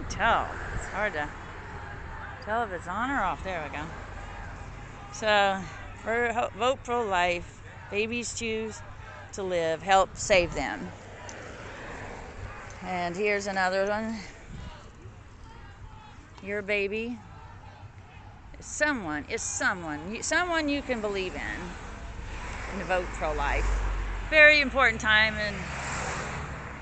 can't tell. It's hard to tell if it's on or off. There we go. So, vote pro-life. Babies choose to live. Help save them. And here's another one. Your baby is someone you can believe in. And vote pro-life. Very important time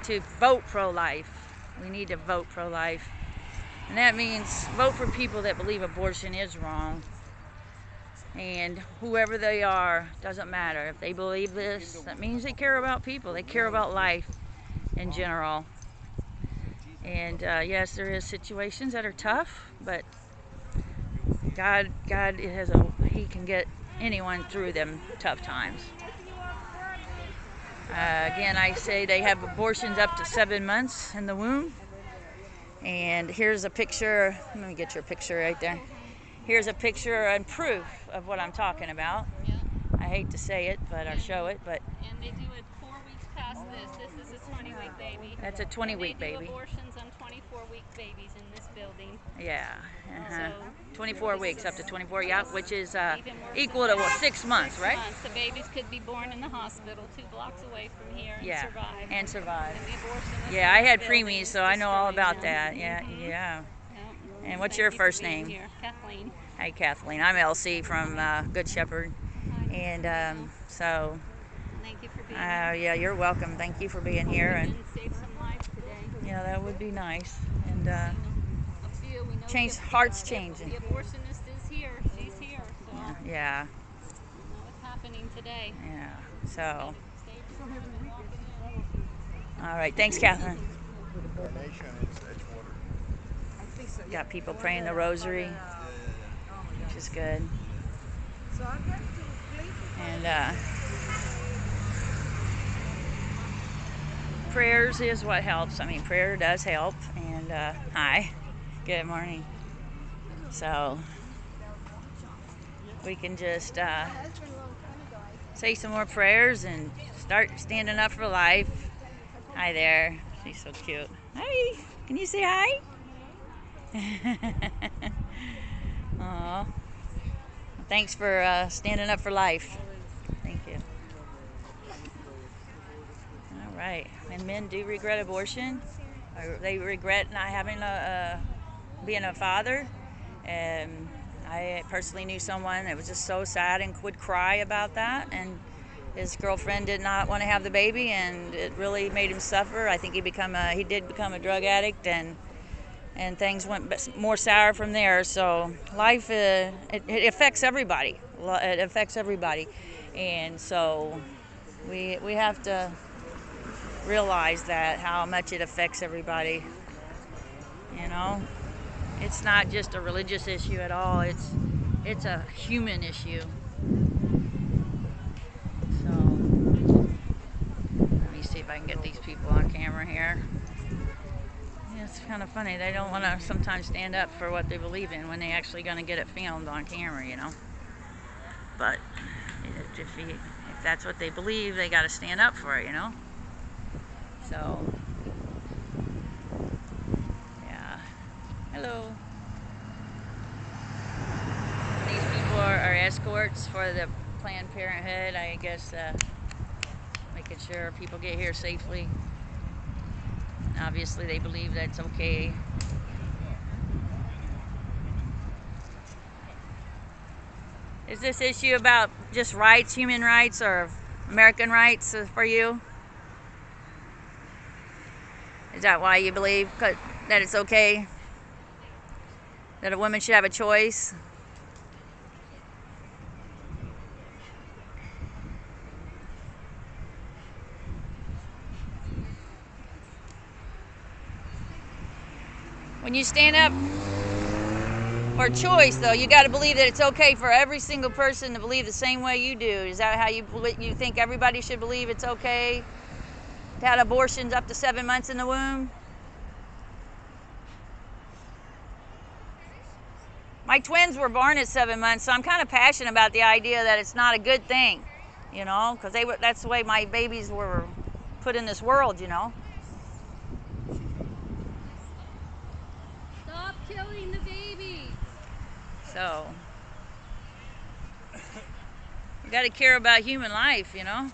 to vote pro-life. We need to vote pro-life. And that means vote for people that believe abortion is wrong. And whoever they are, doesn't matter. If they believe this, that means they care about people. They care about life in general. And yes, there is situations that are tough, but God He can get anyone through them tough times. Again, I say they have abortions up to 7 months in the womb. And here's a picture. Let me get your picture right there. Here's a picture and proof of what I'm talking about. Yeah. I hate to say it, but I'll show it. But and they do it 4 weeks past this. This is a 20-week baby. That's a 20-week baby. They do abortions on 24-week babies in this building. Yeah. So 24 weeks, up to 24, yeah, which is equal to 6 months, right? 6 months. The babies could be born in the hospital 2 blocks away from here and survive. And survive. And the abortionist Yeah, I had building preemies, so I know all about them. that. Yeah, yeah. Yep. And what's Thank your you first for being name? here. Kathleen. Hi, Kathleen. I'm Elsie from Good Shepherd. And so, thank you for being here. yeah, you're welcome. Thank you for being here. And save some lives today. yeah, that would be nice. And a few. We know change hearts changing. The abortionist is here. She's here. So yeah. we know what's happening today. Yeah. So. All right. Thanks, Catherine. Got people praying the rosary, which is good. And prayers is what helps. I mean, prayer does help. And hi, good morning. So we can just say some more prayers and start standing up for life. Hi there. She's so cute. Hi. Can you say hi? Aw. Thanks for standing up for life. Thank you. All right. And men do regret abortion. They regret not having being a father. And I personally knew someone that was just so sad and would cry about that. And his girlfriend did not want to have the baby, and it really made him suffer. I think he did become a drug addict, and things went more sour from there. So life, it affects everybody. It affects everybody. And so we have to realize that, how much it affects everybody. You know, it's not just a religious issue at all. It's a human issue. So let me see if I can get these people on camera here. It's kind of funny. They don't want to sometimes stand up for what they believe in when they're actually going to get it filmed on camera, you know. But if that's what they believe, they got to stand up for it, you know. So, yeah. Hello. These people are escorts for the Planned Parenthood, I guess, making sure people get here safely. Obviously, they believe that's okay. Is this issue about just rights, human rights, or American rights for you? Is that why you believe that it's okay? That a woman should have a choice? When you stand up for choice, though, you got to believe that it's okay for every single person to believe the same way you do. Is that how you think everybody should believe it's okay to have abortions up to 7 months in the womb? My twins were born at 7 months, so I'm kind of passionate about the idea that it's not a good thing, you know, because that's the way my babies were put in this world, you know. Stop killing the babies. So, we got to care about human life, you know?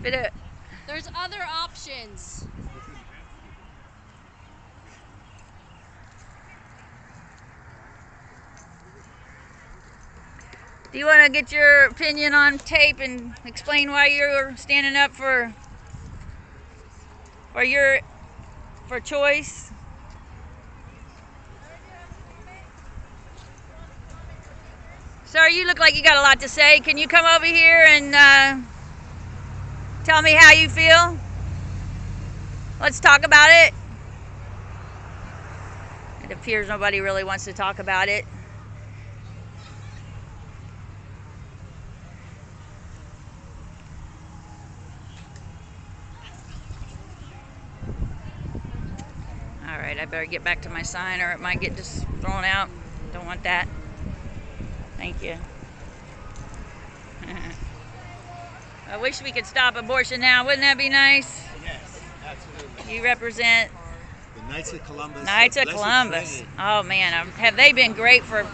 There's other options. Do you want to get your opinion on tape and explain why you're standing up for choice? Sir, you look like you got a lot to say. Can you come over here and tell me how you feel? Let's talk about it. It appears nobody really wants to talk about it. All right, I better get back to my sign or it might get just thrown out. Don't want that. Thank you. I wish we could stop abortion now. Wouldn't that be nice? Yes, absolutely. You represent The Knights of Columbus. Knights of Columbus. Trinity. Oh man, have they been great for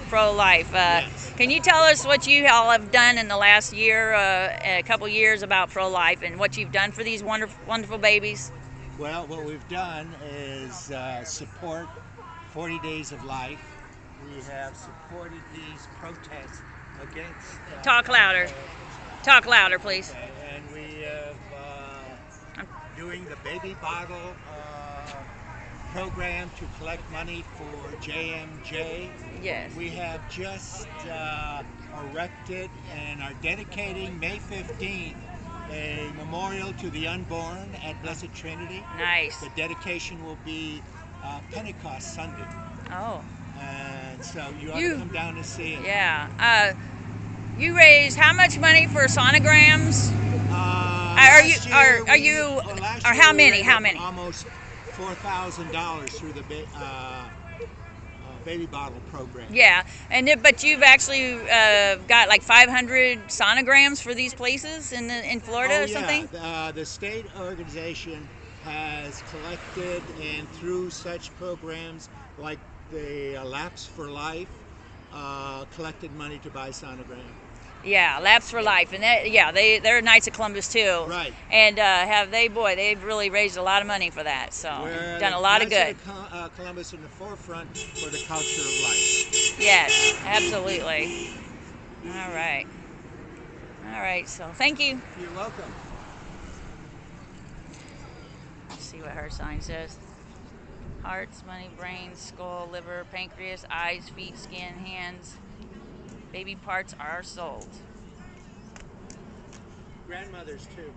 pro-life? Yes. Can you tell us what you all have done in the last year, a couple years about pro-life, and what you've done for these wonderful babies? Well, what we've done is support 40 Days of Life. We have supported these protests against... Talk louder. Talk louder, please. Okay, and we have doing the baby bottle program to collect money for JMJ. Yes. We have just erected and are dedicating May 15th a memorial to the unborn at Blessed Trinity. Nice. The dedication will be Pentecost Sunday. Oh. And so you ought to come down and see it. Yeah. You raised how much money for sonograms? How many? How many? Almost $4,000 through the baby bottle program. Yeah, but you've actually got like 500 sonograms for these places in Florida or something? Yeah. The state organization has collected, and through such programs like the Lapse for Life, collected money to buy sonogram. Yeah, Lapse for Life, and they're Knights of Columbus too. Right. And they've really raised a lot of money for that. So We're done a lot of good. Knights of Columbus in the forefront for the culture of life. Yes, absolutely. All right. All right. So thank you. You're welcome. Let's see what her sign says. Hearts, money, brains, skull, liver, pancreas, eyes, feet, skin, hands. Baby parts are sold. Grandmothers too.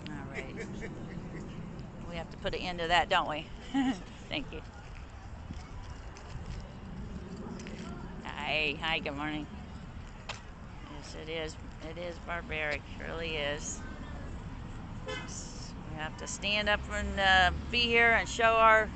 All right. We have to put an end to that, don't we? Thank you. Hi, good morning. Yes, it is. It is barbaric. It really is. We have to stand up and be here and show our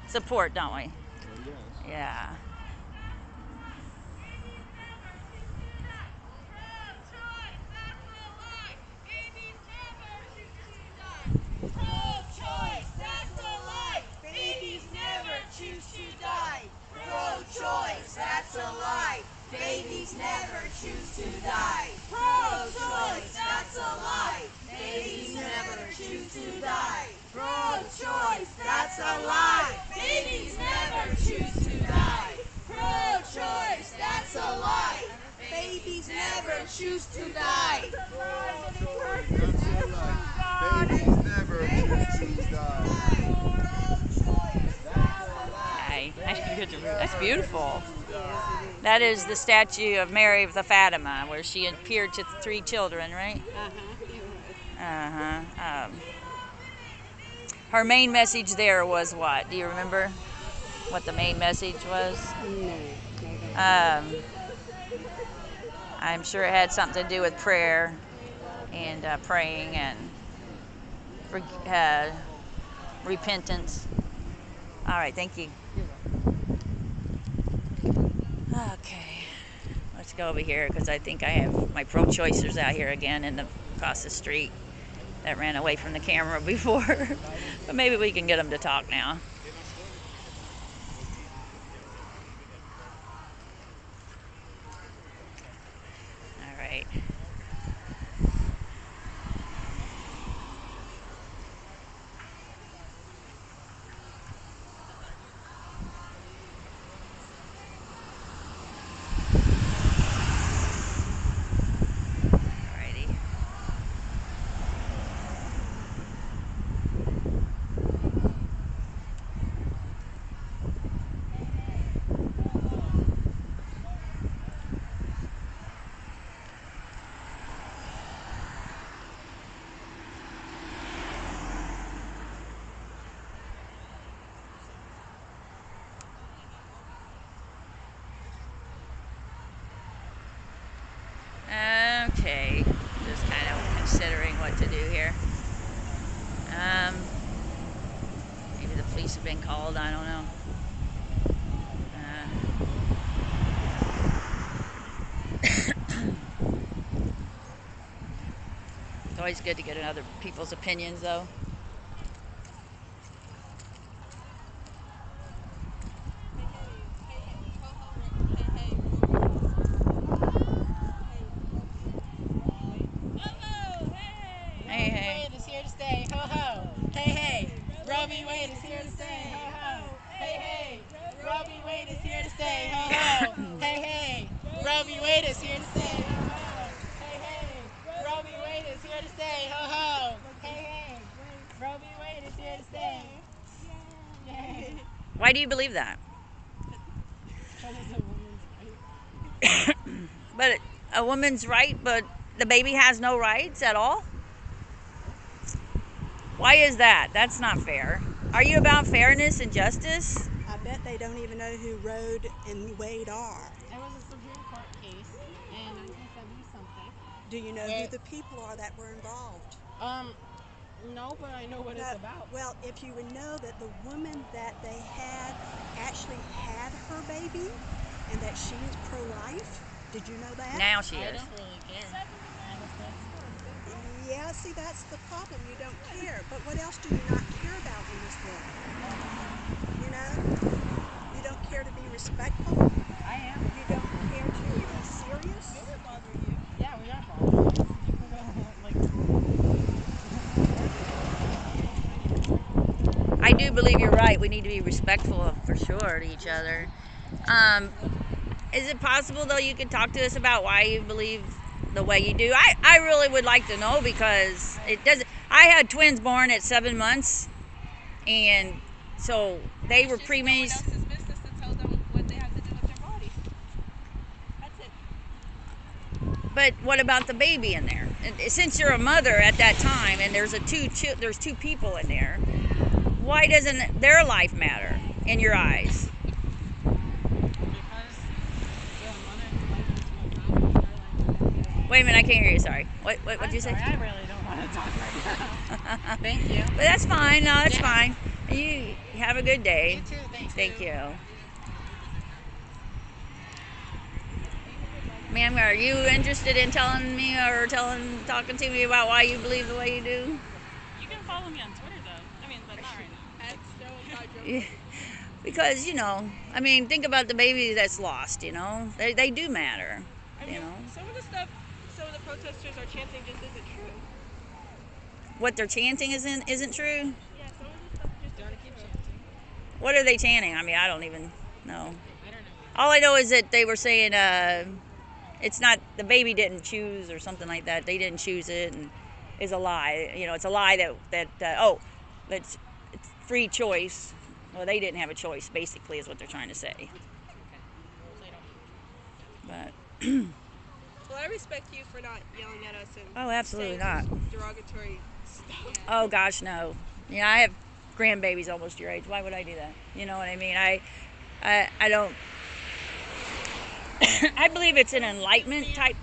support, don't we? Oh, yes. Yeah. Pro-choice, that's a lie. Babies never choose to die. Pro-choice, that's a lie. Babies never choose to die. Pro-choice, that's a lie. Babies never choose to die. Pro-choice, that's a lie. Babies never choose to die. Pro-choice, that's a lie. Babies never choose to die. Babies never choose to die. Hi. That's beautiful. That is the statue of Mary of the Fatima, where she appeared to 3 children, right? Her main message there was what? Do you remember what the main message was? No. I'm sure it had something to do with prayer and praying and repentance. All right, thank you. Okay, let's go over here because I think I have my pro-choicers out here again across the street. that ran away from the camera before. But maybe we can get them to talk now. All right. Okay, just kind of considering what to do here. Maybe the police have been called, I don't know. It's always good to get other people's opinions, though. Why do you believe that? But a woman's right, but the baby has no rights at all? Why is that? That's not fair. Are you about fairness and justice? I bet they don't even know who Roe and Wade are. It was a Supreme Court case in 1970 something. Do you know who the people are that were involved? No, but I know what it's about. Well, if you would know that the woman that they had actually had her baby and that she is pro-life. Did you know that? Now she I is. don't really care. Yeah, see, that's the problem. You don't care. But what else do you not care about in this world? You know? You don't care to be respectful. I am. You don't care to be serious. We're bothering you. Yeah, we are bothering you. I do believe you're right. We need to be respectful for sure to each other. Is it possible, though, you could talk to us about why you believe the way you do? I really would like to know, because it doesn't. I had twins born at 7 months, and so they were preemies. It's just no one else's business to tell them what they have to do with their bodies. That's it. But what about the baby in there? And since you're a mother at that time, and there's two people in there, why doesn't their life matter in your eyes? Wait a minute, I can't hear you. Sorry. What'd you say? I really don't want to talk right now. Thank you. But that's fine. No, that's fine. You have a good day. You too. Thank you. Ma'am, are you interested in telling me or talking to me about why you believe the way you do? You can follow me on Twitter, though. I mean, but not right now. Yeah. Because, think about the baby that's lost, They do matter, Some of the protesters are chanting just isn't true. What they're chanting isn't true? Yeah, some of the stuff just isn't true. What are they chanting? I don't even know. I don't know. All I know is that they were saying it's not, the baby didn't choose or something like that. They didn't choose it, and is a lie. It's a lie that it's free choice. Well, they didn't have a choice, basically, is what they're trying to say. But Well, I respect you for not yelling at us and oh, absolutely saying not. derogatory stuff. Oh gosh, no. I have grandbabies almost your age. Why would I do that? You know what I mean? I don't. I believe it's an enlightenment type.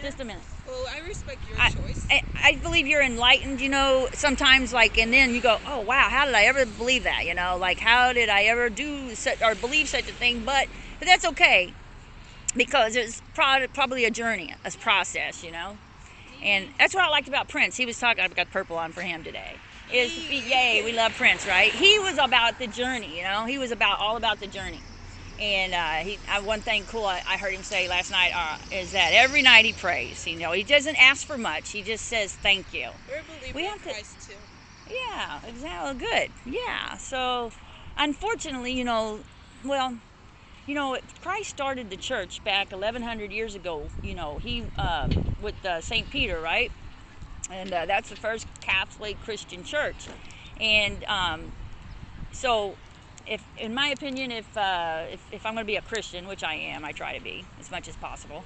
Just a minute. Well, I respect your choice. I believe you're enlightened, sometimes, and then you go, oh, wow, how did I ever believe that, how did I ever do or believe such a thing, but that's okay, because it's probably a journey, a process, Do you And that's what I liked about Prince. He was talking, I've got purple on for him today. Yay, we love Prince, right? He was about the journey, you know? He was all about the journey. And one thing cool I heard him say last night is that every night he prays. You know, he doesn't ask for much. He just says thank you. We're a believer in Christ too. Yeah, exactly. Good. Yeah. So, unfortunately, you know, well, you know, Christ started the church back 1,100 years ago. You know, he with St. Peter, right? And that's the first Catholic Christian church. And so, in my opinion, if I'm going to be a Christian, which I am, I try to be as much as possible.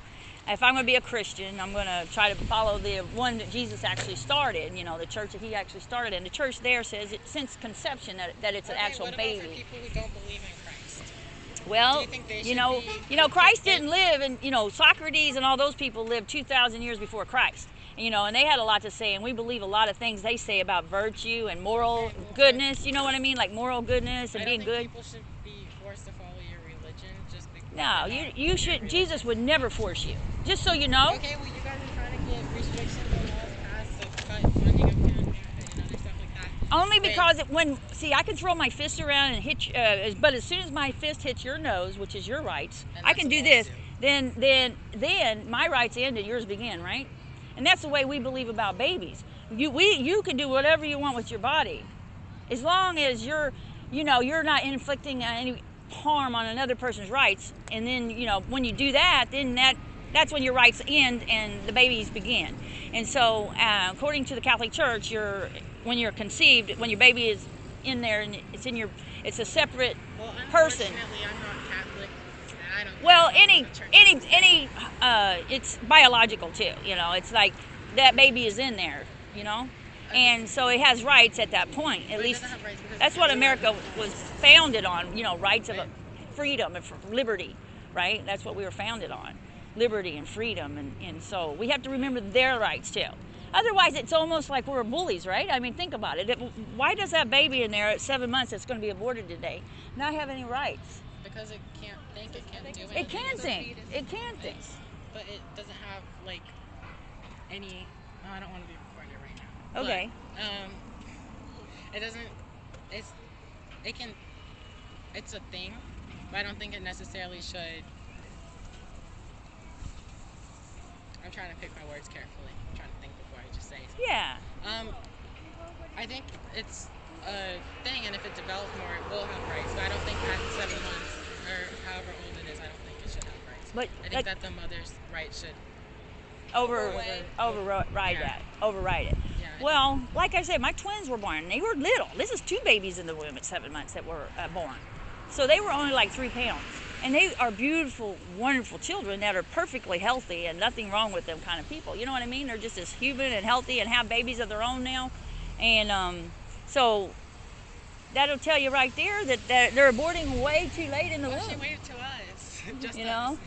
If I'm going to be a Christian, I'm going to try to follow the one that Jesus actually started, you know, the church that he actually started. And the church there says it since conception that it's an actual baby. What about for people who don't believe in Christ? Well, Do you think they you know, Christ didn't live, and you know, Socrates and all those people lived 2,000 years before Christ. You know, and they had a lot to say, and we believe a lot of things they say about virtue and moral goodness. You know what I mean, like moral goodness and being good. People should be forced to follow your religion just because. No, you should. Jesus would never force you. Just so you know. Okay, well, you guys are trying to get restrictions and laws passed to cut funding of Parenthood and other stuff like that. Only because see, I can throw my fist around and hit you, but as soon as my fist hits your nose, which is your rights, I can do this. Then my rights end and yours begin, right? And that's the way we believe about babies. You can do whatever you want with your body, as long as you're not inflicting any harm on another person's rights. And then, you know, when you do that, then that's when your rights end and the babies begin. And so, according to the Catholic Church, when you're conceived, when your baby is in there and it's a separate person. Unfortunately, I'm not Catholic. I don't. Well, it's biological too. You know, it's like that baby is in there. You know, and so it has rights at that point. At least that's what America was founded on. You know, rights of freedom and liberty, right? That's what we were founded on. Liberty and freedom, and so we have to remember their rights too. Otherwise, it's almost like we're bullies, right? I mean, think about it. Why does that baby in there at 7 months that's going to be aborted today not have any rights? Because it can't think, it can't do anything. It can think. It can think. But it doesn't have like any. Oh, I don't want to be recorded right now. Okay. It doesn't. It's a thing, but I don't think it necessarily should. I'm trying to pick my words carefully. I'm trying to think before I just say it. Yeah. I think it's a thing, and if it develops more, it will have rights. But I don't think at 7 months or however old it is, I don't think it should have rights. But I think that the mother's rights should override it. Yeah, well, like I said, my twins were born. They were little. This is 2 babies in the womb at 7 months that were born. So they were only like 3 pounds. And they are beautiful, wonderful children that are perfectly healthy and nothing wrong with them kind of people. You know what I mean? They're just as human and healthy and have babies of their own now. And so that'll tell you right there that they're aborting way too late in the womb. She waited to us. Just you know?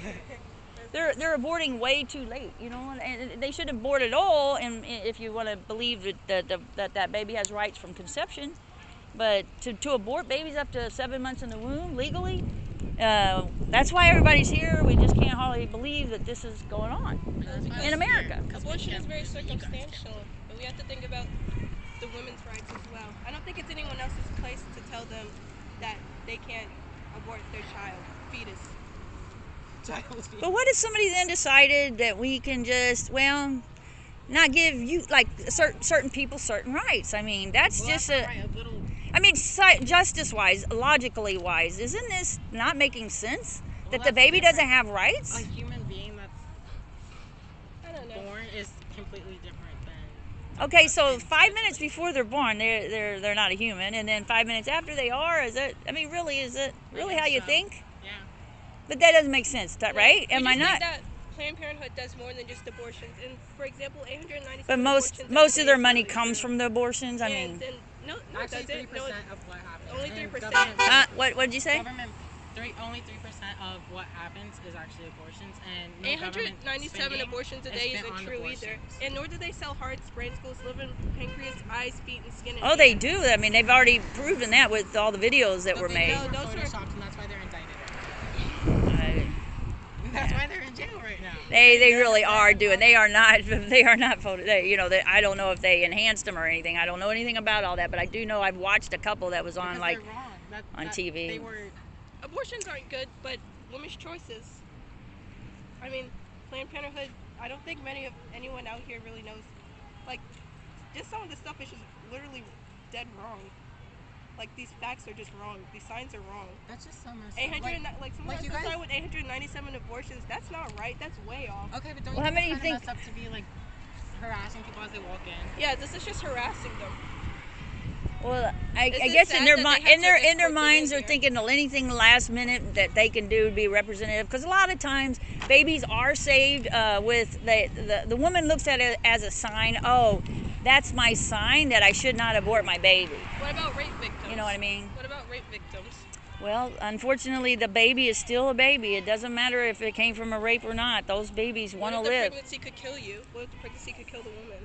us. They're aborting way too late, you know, and they shouldn't abort at all. And if you want to believe that baby has rights from conception, but to abort babies up to 7 months in the womb legally, that's why everybody's here. We just can't hardly believe that this is going on in America. Abortion is very circumstantial, but we have to think about the women's rights as well. I don't think it's anyone else's place to tell them that they can't abort their fetus. But what if somebody then decided that we can just, not give you, like, certain people certain rights? I mean, that's just I mean, justice-wise, logically-wise, isn't this not making sense? That the baby doesn't have rights? A human being that's born is completely different than. Okay, so 5 minutes before they're born, they're not a human, and then 5 minutes after they are, is it really how you think? Yeah. But that doesn't make sense, right? Am I not? That Planned Parenthood does more than just abortions, and for example, 897. But most of their money comes from the abortions. I mean. No, actually, 3% no, of what happens. Only 3%. What did you say? Government, only 3% of what happens is actually abortions, and 897 abortions a day isn't true either. And nor do they sell hearts, brain skulls, liver, pancreas, eyes, feet, and skin. Oh, they do. I mean, they've already proven that with all the videos that were made. No, those were photoshopped, and that's why they're indicted right now. That's why they're in jail right now. They really are doing. They are not photo. I don't know if they enhanced them or anything. I don't know anything about all that, but I do know I've watched a couple that was on Because like they're wrong. on TV. They were. Abortions aren't good, but women's choices. I mean, Planned Parenthood. I don't think anyone out here really knows. Like, just some of the stuff is just literally dead wrong. Like, these facts are just wrong. These signs are wrong. That's just so much. 800, someone you started guys. with 897 abortions. That's not right. That's way off. Okay, but don't Well, you how think many it's you kind of think- messed up to be like harassing people as they walk in? Yeah, this is just harassing them. Well, I Is it guess in sad their that mind, they have in to their escort them minds, in they're here? thinking of anything last minute that they can do to be representative. Because a lot of times, babies are saved with the woman looks at it as a sign. Oh, that's my sign that I should not abort my baby. What about rape victims? You know what I mean? What about rape victims? Well, unfortunately, the baby is still a baby. It doesn't matter if it came from a rape or not. Those babies want to What if the live. pregnancy could kill you? What if the pregnancy could kill the woman?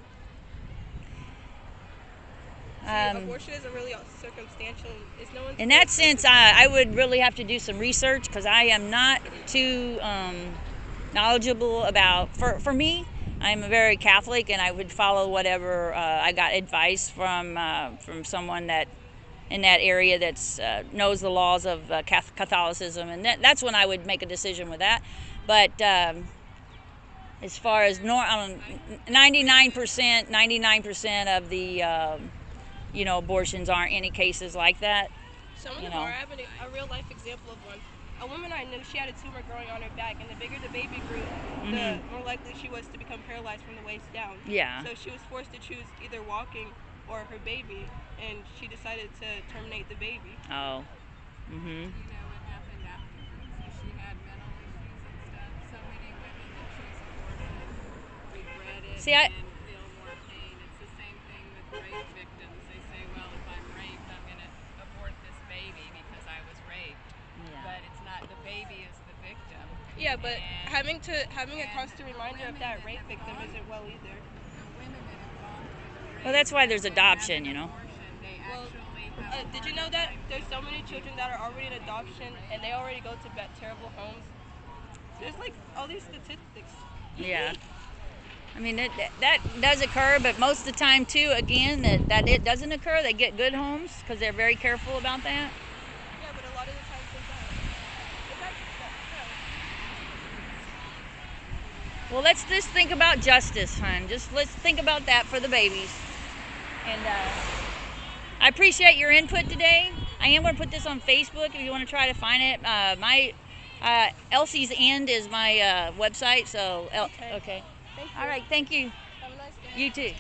Abortion is a really circumstantial. It's no one's In that sense, I would really have to do some research because I am not too knowledgeable about. For me, I'm very Catholic, and I would follow whatever I got advice from someone that in that area that's knows the laws of Catholicism, and that's when I would make a decision with that. But as far as 99% of the abortions aren't any cases like that. Some of them are. I have a real life example of one. A woman I knew, she had a tumor growing on her back, and the bigger the baby grew, the more likely she was to become paralyzed from the waist down. Yeah. So she was forced to choose either walking or her baby, and she decided to terminate the baby. Oh. You know what happened afterwards? So she had mental issues and stuff. So many women that choose abortion regret it and feel more pain. It's the same thing with rape victims. They say, well, if I'm raped, I'm going to abort this baby because I was raped. Yeah. But it's not. The baby is the victim. Yeah, but having a constant reminder of that rape victim isn't well either. The women that have gone through the rape. Well, that's why there's adoption, They Well, actually have did you know that there's so many children that are already in adoption and they already go to terrible homes? There's like all these statistics. Yeah. I mean, that does occur, but most of the time, too, again, that it doesn't occur. They get good homes because they're very careful about that. Yeah, but a lot of the times they don't. It's actually, Well, let's just think about justice, hon. Let's think about that for the babies. And I appreciate your input today. I am going to put this on Facebook if you want to try to find it. Elsie's End is my website, so okay. Thank you. All right, thank you. Have a nice day. You too.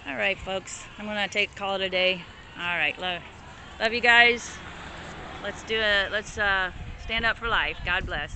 All right, folks. I'm gonna call it a day. All right, love you guys. Let's do it. Let's stand up for life. God bless.